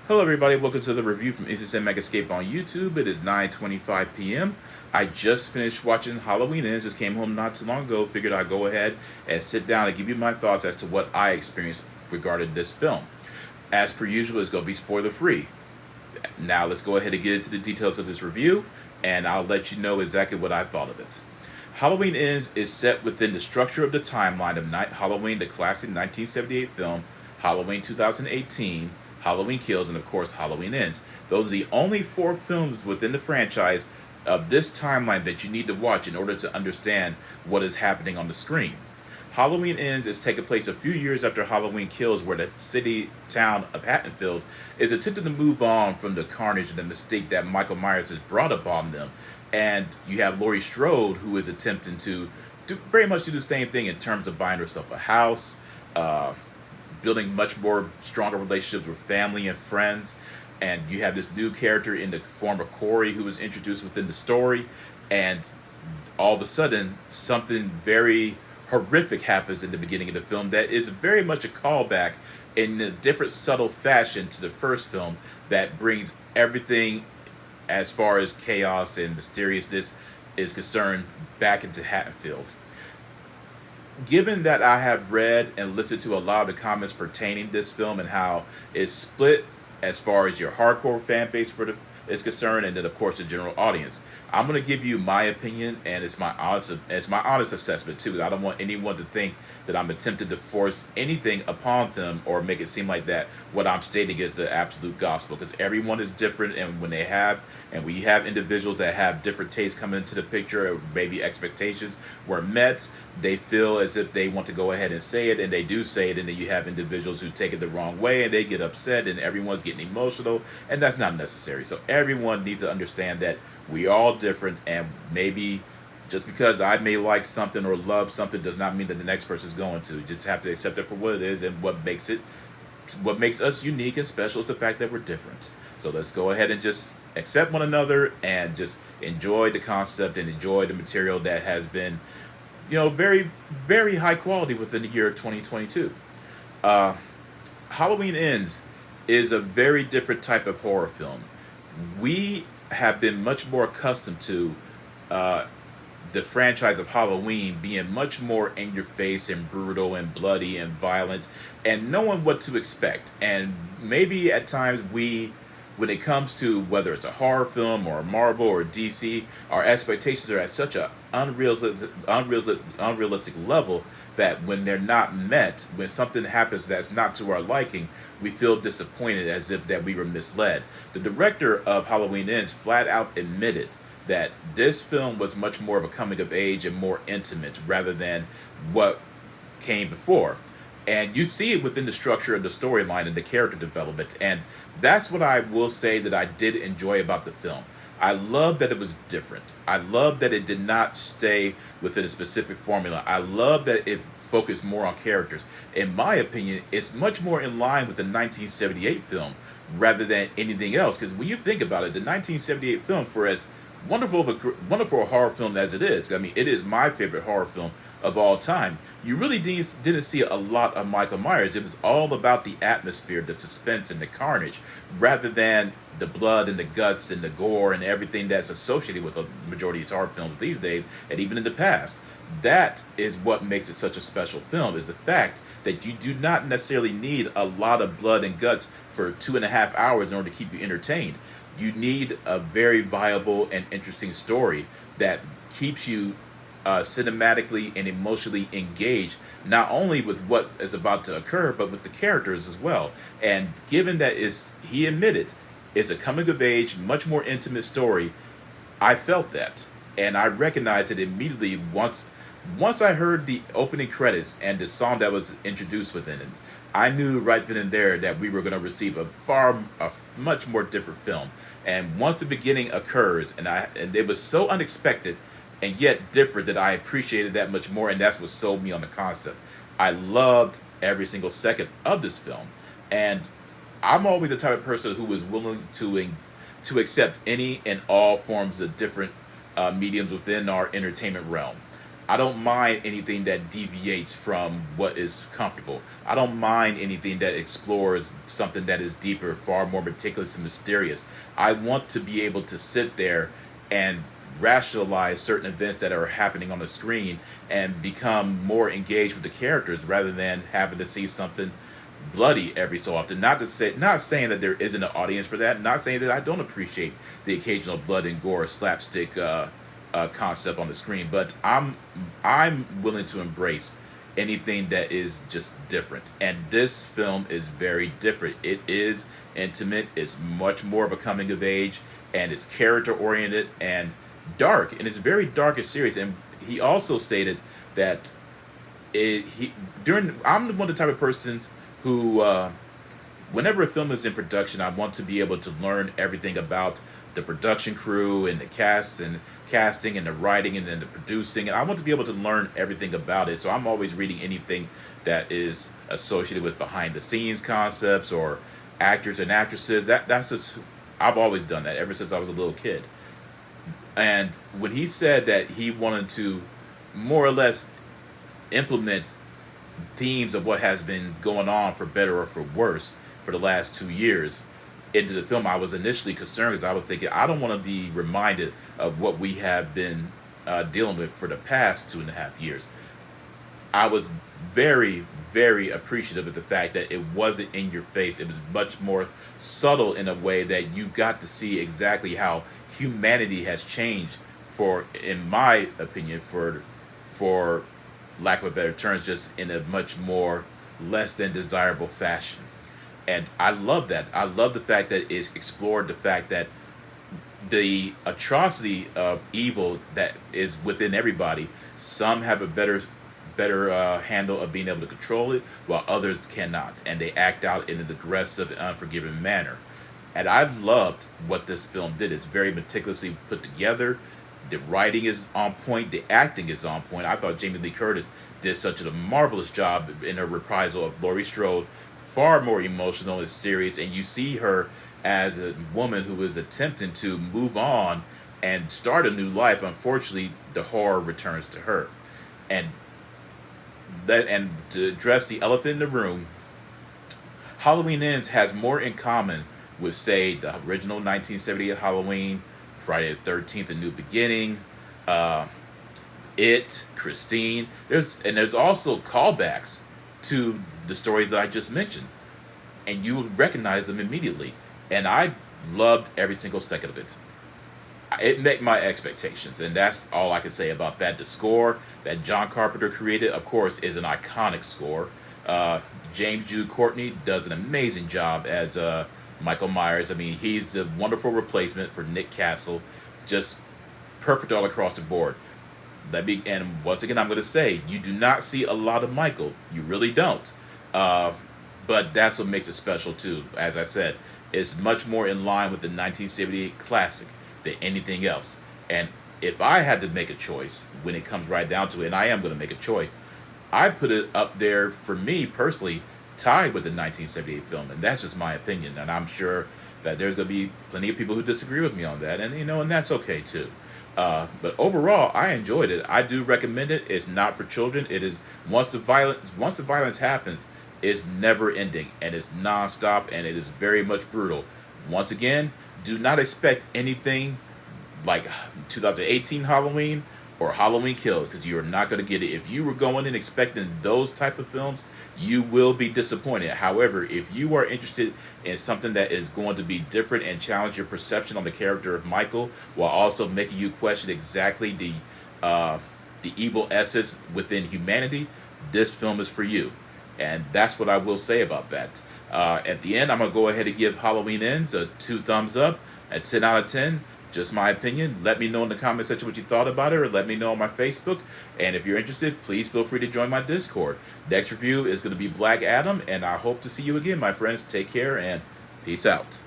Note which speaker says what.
Speaker 1: Hello, everybody. Welcome to the review from Instant Mega Escape on YouTube. It is 9:25 p.m. I just finished watching Halloween Ends. Just came home not too long ago. Figured I'd go ahead and sit down and give you my thoughts as to what I experienced regarding this film. As per usual, it's going to be spoiler free. Now, let's go ahead and get into the details of this review, and I'll let you know exactly what I thought of it. Halloween Ends is set within the structure of the timeline of Night Halloween, the classic 1978 film, Halloween 2018, Halloween Kills, and of course Halloween Ends. Those are the only four films within the franchise of this timeline that you need to watch in order to understand what is happening on the screen. Halloween Ends is taking place a few years after Halloween Kills, where the city town of Haddonfield is attempting to move on from the carnage and the mistake that Michael Myers has brought upon them. And you have Laurie Strode, who is attempting to very much do the same thing in terms of buying herself a house, uh, building much more stronger relationships with family and friends. And you have this new character in the form of Corey, who was introduced within the story. And all of a sudden, something very horrific happens in the beginning of the film that is very much a callback in a different subtle fashion to the first film that brings everything as far as chaos and mysteriousness is concerned back into Haddonfield. Given that I have read and listened to a lot of the comments pertaining this film and how it's split as far as your hardcore fan base is concerned, and then of course the general audience, I'm going to give you my opinion, and it's my honest assessment too. I don't want anyone to think that I'm attempting to force anything upon them or make it seem like that what I'm stating is the absolute gospel, because everyone is different, and when we have individuals that have different tastes coming into the picture, or maybe expectations were met, they feel as if they want to go ahead and say it, and they do say it, and then you have individuals who take it the wrong way and they get upset and everyone's getting emotional, and that's not necessary. So everyone needs to understand that we all different, and maybe just because I may like something or love something does not mean that the next person is going to. You just have to accept it for what it is, and what makes us unique and special is the fact that we're different. So let's go ahead and just accept one another and just enjoy the concept and enjoy the material that has been, very, very high quality within the year 2022. Uh, Halloween Ends is a very different type of horror film. We have been much more accustomed to uh, the franchise of Halloween being much more in your face and brutal and bloody and violent and knowing what to expect. And maybe at times when it comes to whether it's a horror film or a Marvel or DC, our expectations are at such a unrealistic level that when they're not met, when something happens that's not to our liking, we feel disappointed as if that we were misled. The director of Halloween Ends flat out admitted that this film was much more of a coming of age and more intimate rather than what came before. And you see it within the structure of the storyline and the character development. And that's what I will say that I did enjoy about the film. I love that it was different. I love that it did not stay within a specific formula. I love that it focused more on characters. In my opinion, it's much more in line with the 1978 film rather than anything else. Because when you think about it, the 1978 film, for as wonderful a horror film as it is, I mean, it is my favorite horror film of all time. You really didn't see a lot of Michael Myers. It was all about the atmosphere, the suspense, and the carnage, rather than the blood and the guts and the gore and everything that's associated with the majority of these horror films these days, and even in the past. That is what makes it such a special film, is the fact that you do not necessarily need a lot of blood and guts for 2.5 hours in order to keep you entertained. You need a very viable and interesting story that keeps you cinematically and emotionally engaged, not only with what is about to occur, but with the characters as well. And given that he admitted, it's a coming of age, much more intimate story, I felt that, and I recognized it immediately once I heard the opening credits and the song that was introduced within it. I knew right then and there that we were going to receive a much more different film. And once the beginning occurs, and it was so unexpected and yet different, that I appreciated that much more, and that's what sold me on the concept. I loved every single second of this film, and I'm always the type of person who is willing to accept any and all forms of different mediums within our entertainment realm. I don't mind anything that deviates from what is comfortable. I don't mind anything that explores something that is deeper, far more meticulous and mysterious. I want to be able to sit there and rationalize certain events that are happening on the screen and become more engaged with the characters rather than having to see something bloody every so often. Not saying that there isn't an audience for that. Not saying that I don't appreciate the occasional blood and gore slapstick concept on the screen, but I'm willing to embrace anything that is just different. And this film is very different. It is intimate. It's much more of a coming of age, and it's character oriented and dark. And it's very dark and serious. And he also stated that it he during I'm one of the type of persons who whenever a film is in production, I want to be able to learn everything about the production crew and the casts and casting and the writing and then the producing. And I want to be able to learn everything about it. So I'm always reading anything that is associated with behind the scenes concepts or actors and actresses. That's just I've always done that ever since I was a little kid. And when he said that he wanted to more or less implement themes of what has been going on for better or for worse for the last 2 years into the film, I was initially concerned because I was thinking I don't want to be reminded of what we have been dealing with for the past 2.5 years. I was very, very appreciative of the fact that it wasn't in your face. It was much more subtle in a way that you got to see exactly how humanity has changed for, in my opinion, for lack of a better terms, just in a much more less than desirable fashion. And I love that. I love the fact that it's explored the fact that the atrocity of evil that is within everybody. Some have a better handle of being able to control it, while others cannot, and they act out in an aggressive and unforgiving manner. And I loved what this film did. It's very meticulously put together. The writing is on point. The acting is on point. I thought Jamie Lee Curtis did such a marvelous job in her reprisal of Laurie Strode. Far more emotional and serious, and you see her as a woman who is attempting to move on and start a new life. Unfortunately, the horror returns to her, and to address the elephant in the room, Halloween Ends has more in common with, say, the original 1978 Halloween, Friday the 13th, A New Beginning, uh, Christine. There's also callbacks to the stories that I just mentioned, and you would recognize them immediately. And I loved every single second of it. It met my expectations, and that's all I can say about that. The score that John Carpenter created, of course, is an iconic score. James Jude Courtney does an amazing job as Michael Myers. I mean, he's a wonderful replacement for Nick Castle, just perfect all across the board. And once again, I'm going to say, you do not see a lot of Michael. You really don't. But that's what makes it special, too. As I said, it's much more in line with the 1978 classic than anything else. And if I had to make a choice, when it comes right down to it, and I am going to make a choice, I put it up there, for me personally, tied with the 1978 film. And that's just my opinion. And I'm sure that there's going to be plenty of people who disagree with me on that. And, and that's okay, too. But overall, I enjoyed it. I do recommend it. It's not for children. It is once the violence happens, it's never ending and it's nonstop and it is very much brutal. Once again, do not expect anything like 2018 Halloween or Halloween Kills, because you are not going to get it. If you were going in expecting those type of films, you will be disappointed. However, if you are interested in something that is going to be different and challenge your perception on the character of Michael, while also making you question exactly the evil essence within humanity, this film is for you. And that's what I will say about that. At the end, I'm going to go ahead and give Halloween Ends a 2 thumbs up, a 10 out of 10. Just my opinion. Let me know in the comment section what you thought about it, or let me know on my Facebook. And if you're interested, please feel free to join my Discord. Next review is going to be Black Adam, and I hope to see you again, my friends. Take care, and peace out.